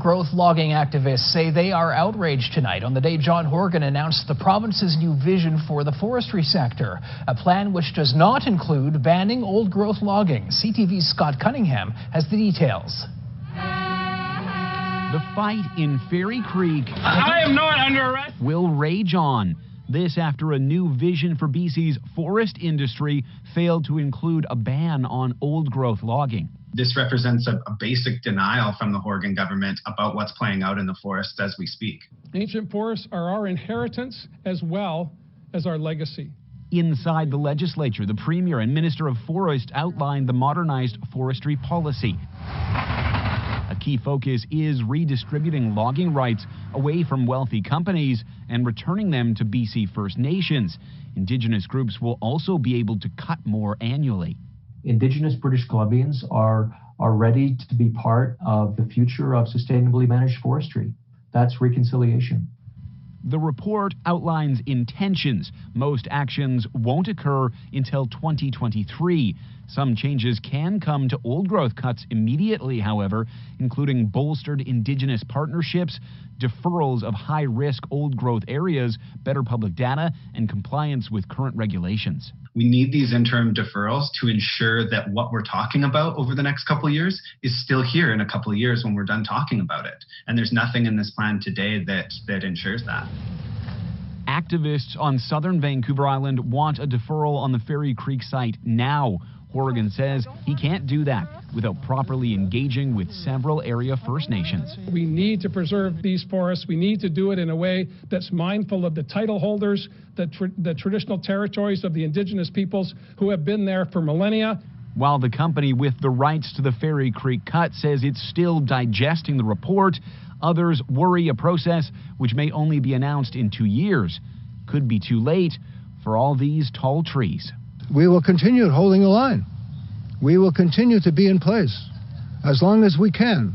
old-growth logging activists say they are outraged tonight on the day John Horgan announced the province's new vision for the forestry sector, a plan which does not include banning old-growth logging. CTV's Scott Cunningham has the details. The fight in Fairy Creek I am not under arrest. will rage on. This after a new vision for BC's forest industry failed to include a ban on old-growth logging. This represents a basic denial from the Horgan government about what's playing out in the forest as we speak. Ancient forests are our inheritance as well as our legacy. Inside the legislature, the Premier and Minister of Forest outlined the modernized forestry policy. A key focus is redistributing logging rights away from wealthy companies and returning them to BC First Nations. Indigenous groups will also be able to cut more annually. Indigenous British Columbians are ready to be part of the future of sustainably managed forestry. That's reconciliation. The report outlines intentions. Most actions won't occur until 2023. Some changes can come to old-growth cuts immediately, however, including bolstered Indigenous partnerships, deferrals of high-risk old-growth areas, better public data, and compliance with current regulations. We need these interim deferrals to ensure that what we're talking about over the next couple of years is still here in a couple of years when we're done talking about it. And there's nothing in this plan today that ensures that. Activists on southern Vancouver Island want a deferral on the Fairy Creek site now. Horgan says he can't do that without properly engaging with several area First Nations. We need to preserve these forests. We need to do it in a way that's mindful of the title holders, the traditional territories of the Indigenous peoples who have been there for millennia. While the company with the rights to the Fairy Creek cut says it's still digesting the report, others worry a process which may only be announced in 2 years could be too late for all these tall trees. We will continue holding the line. We will continue to be in place as long as we can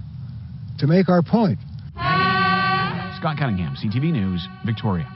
to make our point. Scott Cunningham, CTV News, Victoria.